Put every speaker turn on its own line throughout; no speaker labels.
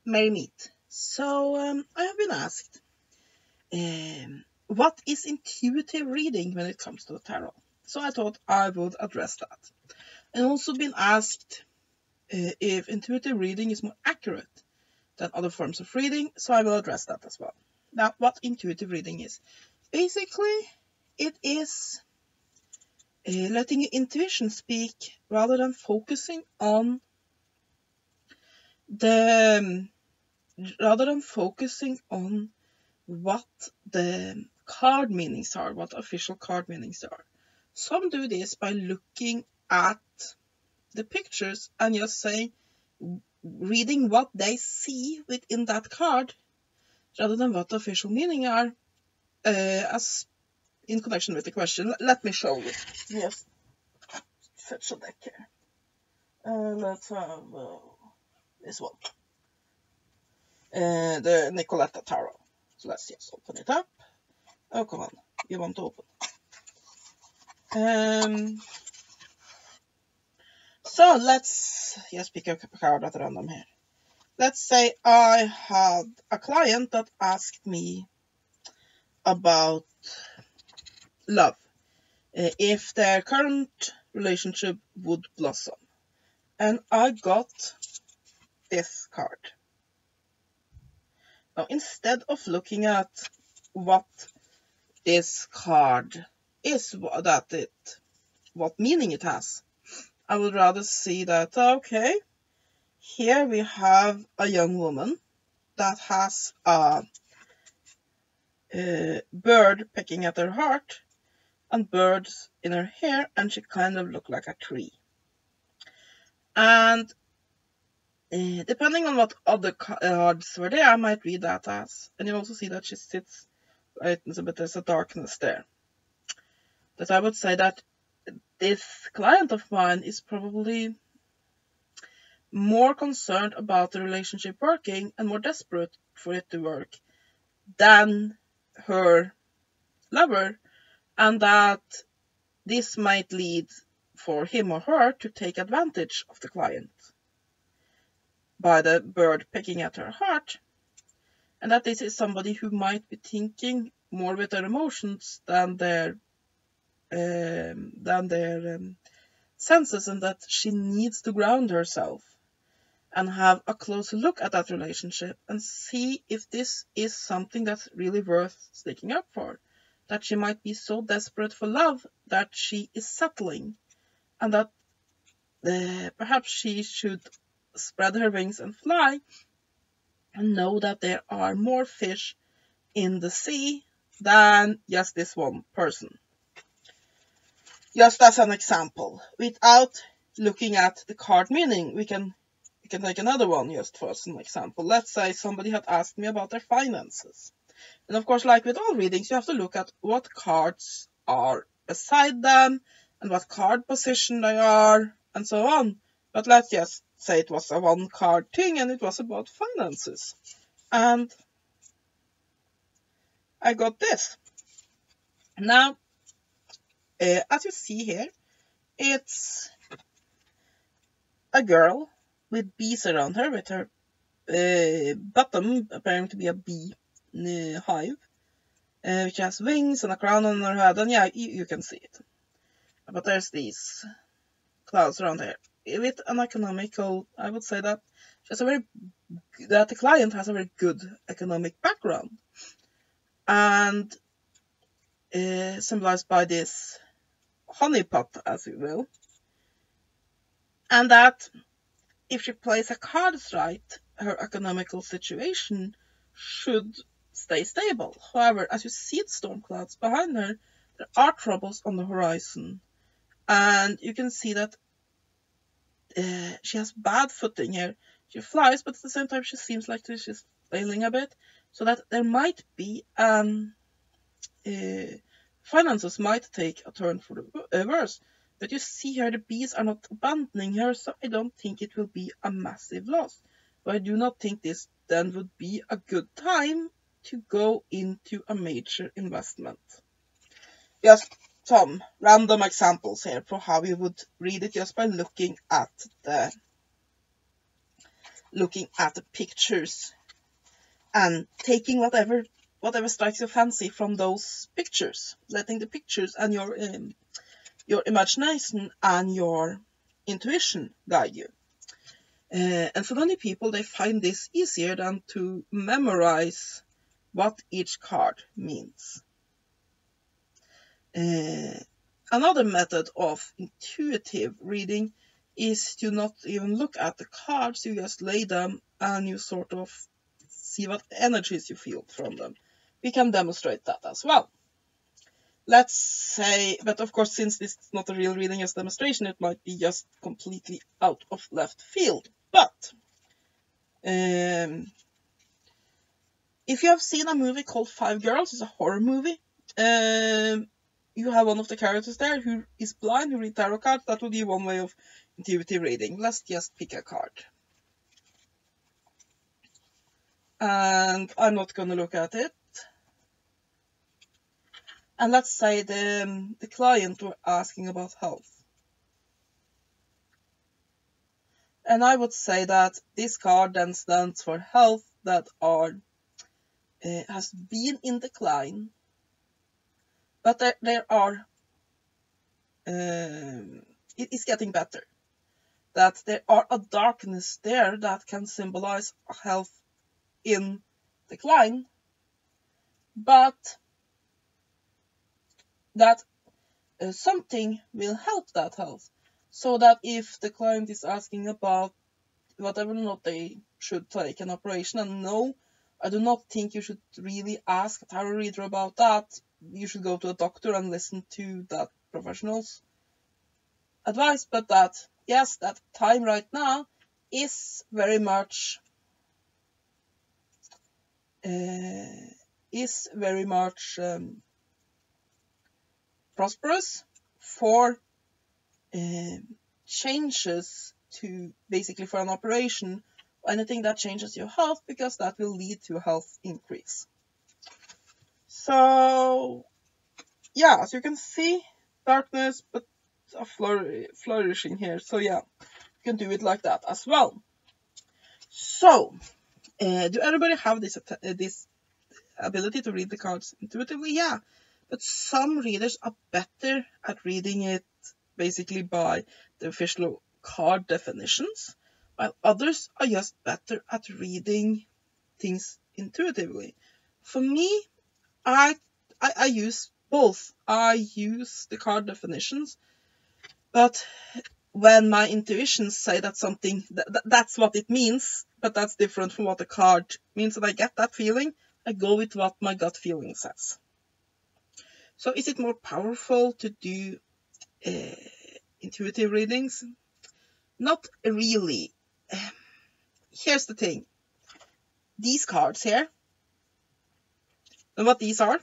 Merry Meet. So I have been asked, what is intuitive reading when it comes to the tarot? So I thought I would address that. And also been asked if intuitive reading is more accurate than other forms of reading, so I will address that as well. Now, what intuitive reading is? Basically, it is letting your intuition speak rather than focusing on what the card meanings are, what official card meanings are. Some do this by looking at the pictures and just reading what they see within that card rather than what the official meaning are as in connection with the question. Let me show you. Yes, fetch a deck here. Let's have this one. The Nicoletta Tarot. So let's just open it up. Oh, come on. You want to open. So let's just pick a card at random here. Let's say I had a client that asked me about love. If their current relationship would blossom. And I got this card. Now, instead of looking at what this card is, what meaning it has, I would rather see that, okay, here we have a young woman that has a bird pecking at her heart and birds in her hair, and she kind of looked like a tree. And depending on what other cards were there, I might read that as. And you also see that she sits right, but there's a darkness there. That I would say that this client of mine is probably more concerned about the relationship working and more desperate for it to work than her lover, and that this might lead for him or her to take advantage of the client by the bird pecking at her heart, and that this is somebody who might be thinking more with their emotions than their senses, and that she needs to ground herself and have a closer look at that relationship and see if this is something that's really worth sticking up for. That she might be so desperate for love that she is settling, and that perhaps she should spread her wings and fly and know that there are more fish in the sea than just this one person. Just as an example, without looking at the card meaning, we can take another one just for as an example. Let's say somebody had asked me about their finances. And of course, like with all readings, you have to look at what cards are beside them and what card position they are and so on. But let's just say it was a one card thing and it was about finances. And I got this. Now, as you see here, it's a girl with bees around her, with her bottom appearing to be a bee hive, which has wings and a crown on her head, and yeah, you can see it. But there's these clouds around here. With an economical, I would say that the client has a very good economic background, and symbolized by this honeypot, as you will, and that if she plays her cards right, her economical situation should stay stable. However, as you see the storm clouds behind her, there are troubles on the horizon, and you can see that she has bad footing here. She flies, but at the same time she seems like she's failing a bit, so that there might be finances might take a turn for the worse. But you see here the bees are not abandoning her, so I don't think it will be a massive loss. But I do not think this then would be a good time to go into a major investment. Just some random examples here for how you would read it just by looking at the looking at the pictures and taking whatever strikes your fancy from those pictures, letting the pictures and your imagination and your intuition guide you. And for many people, they find this easier than to memorize what each card means. Another method of intuitive reading is to not even look at the cards, you just lay them and you sort of see what energies you feel from them. We can demonstrate that as well. Let's say, but of course, since this is not a real reading as demonstration, it might be just completely out of left field. But if you have seen a movie called Five Girls, it's a horror movie. You have one of the characters there who is blind, who reads tarot cards. That would be one way of intuitive reading. Let's just pick a card. And I'm not going to look at it. And let's say the client were asking about health. And I would say that this card then stands for health that has been in decline. But there are, it is getting better. That there are a darkness there that can symbolize health in decline. But that something will help that health. So that if the client is asking about whatever or not they should take an operation, and no, I do not think you should really ask a tarot reader about that. You should go to a doctor and listen to that professional's advice. But that, yes, that time right now is very much prosperous for changes to basically for an operation, anything that changes your health, because that will lead to a health increase. So yeah, as you can see, darkness but a flourishing here. So yeah, you can do it like that as well. So do everybody have this ability to read the cards intuitively? Yeah, but some readers are better at reading it basically by the official card definitions, while others are just better at reading things intuitively. For me, I use both. I use the card definitions, but when my intuitions say that something, that's what it means, but that's different from what the card means, and I get that feeling, I go with what my gut feeling says. So is it more powerful to do intuitive readings? Not really. Here's the thing. These cards here, and what these are,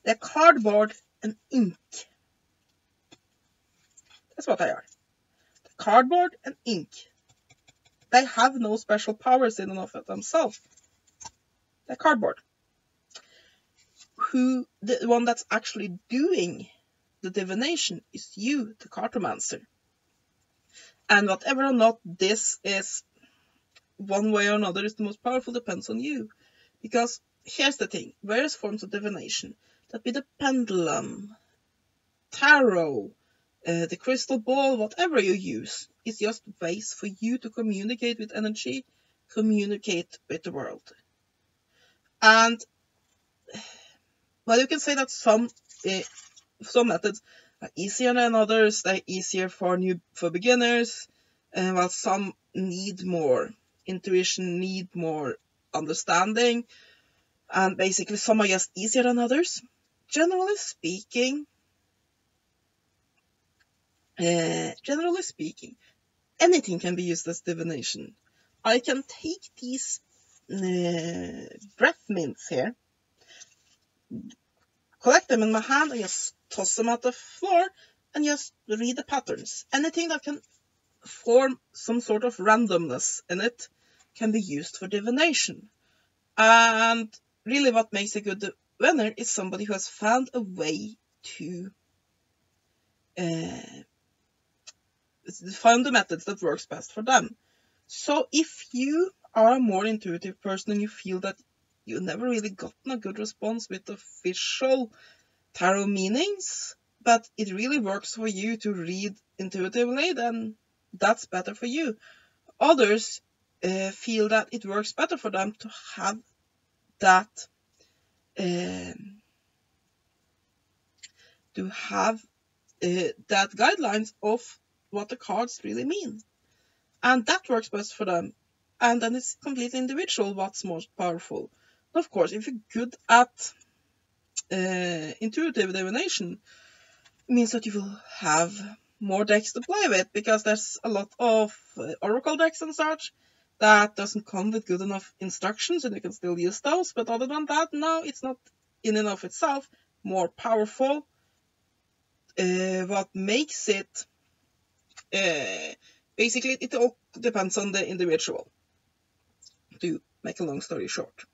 they're cardboard and ink. That's what they are. Cardboard and ink. They have no special powers in and of themselves. They're cardboard. The one that's actually doing the divination is you, the cartomancer. And whatever or not this is, one way or another, is the most powerful depends on you. Because here's the thing, various forms of divination, that be the pendulum, tarot, the crystal ball, whatever you use, is just ways for you to communicate with energy, communicate with the world. And well, you can say that some methods are easier than others. They're easier for beginners, while some need more intuition, need more understanding, and basically some are just easier than others. Generally speaking, anything can be used as divination. I can take these breath mints here, collect them in my hand, and just toss them at the floor, and just read the patterns. Anything that can form some sort of randomness in it can be used for divination. And really what makes a good diviner is somebody who has found a way to find the methods that works best for them. So if you are a more intuitive person and you feel that you never really gotten a good response with official tarot meanings, but it really works for you to read intuitively, then that's better for you. Others feel that it works better for them to have that that guidelines of what the cards really mean, and that works best for them. And then it's completely individual what's most powerful. And of course, if you're good at intuitive divination, it means that you will have more decks to play with, because there's a lot of oracle decks and such that doesn't come with good enough instructions, and you can still use those. But other than that, no, it's not in and of itself more powerful. What makes it basically, it all depends on the individual, to make a long story short.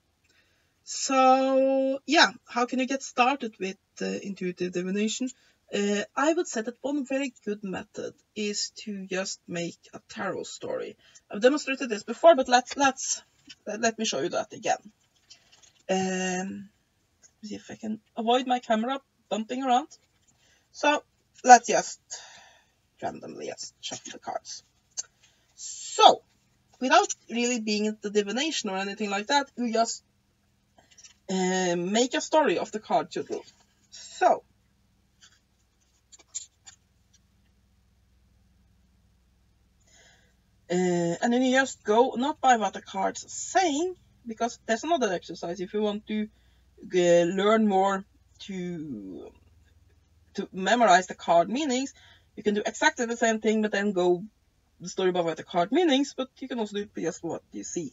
So yeah, how can you get started with intuitive divination? I would say that one very good method is to just make a tarot story. I've demonstrated this before, but let me show you that again. See if I can avoid my camera bumping around. So let's just randomly just shuffle the cards. So without really being into divination or anything like that, you just make a story of the card you drew. So and then you just go not by what the card's saying, because there's another exercise if you want to learn more to memorize the card meanings. You can do exactly the same thing, but then go the story about what the card meanings, but you can also do it just what you see.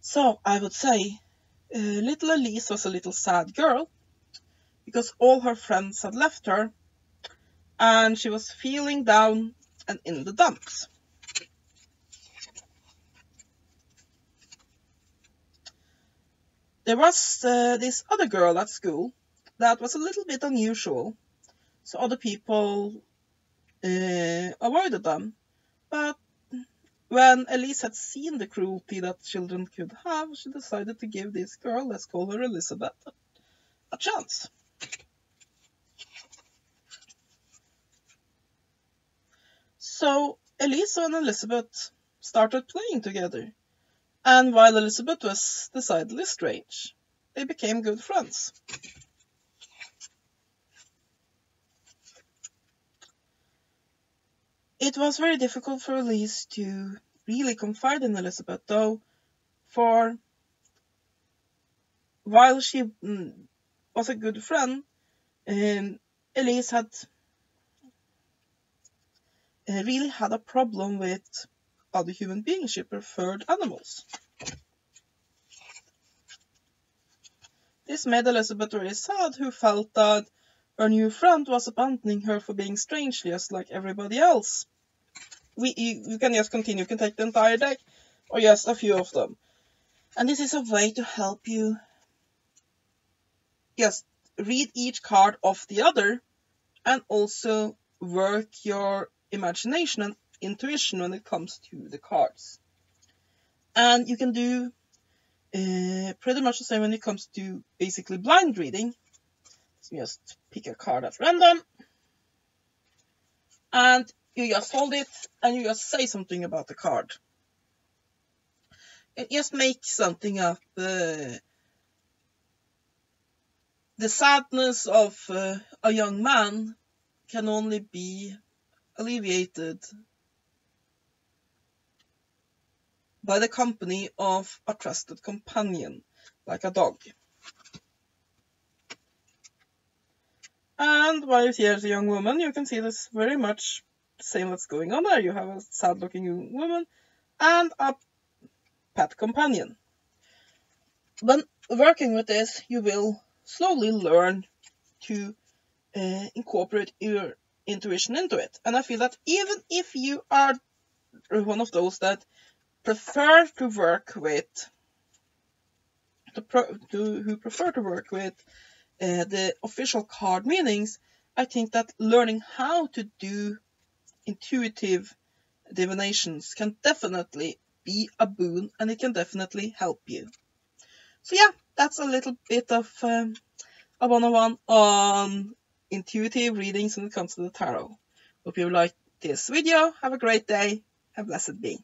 So I would say little Elise was a little sad girl because all her friends had left her, and she was feeling down and in the dumps. There was this other girl at school that was a little bit unusual, so other people avoided them. But when Elise had seen the cruelty that children could have, she decided to give this girl, let's call her Elizabeth, a chance. So Elise and Elizabeth started playing together, and while Elizabeth was decidedly strange, they became good friends. It was very difficult for Elise to really confide in Elizabeth, though, for while she was a good friend, Elise had really had a problem with other human beings. She preferred animals. This made Elizabeth very sad, who felt that her new friend was abandoning her for being strange, just like everybody else. You can just continue, you can take the entire deck, or just a few of them. And this is a way to help you just read each card of the other, and also work your imagination and intuition when it comes to the cards. And you can do pretty much the same when it comes to basically blind reading. So just pick a card at random, and you just hold it, and you just say something about the card. And just make something up. The sadness of a young man can only be alleviated by the company of a trusted companion, like a dog. And while you see as a young woman, you can see this very much the same what's going on there. You have a sad-looking young woman and a pet companion. When working with this, you will slowly learn to incorporate your intuition into it. And I feel that even if you are one of those that prefer to work with the official card meanings, I think that learning how to do intuitive divinations can definitely be a boon, and it can definitely help you. So yeah, that's a little bit of a 101 on intuitive readings when it comes to the tarot. Hope you liked this video. Have a great day. And blessed be.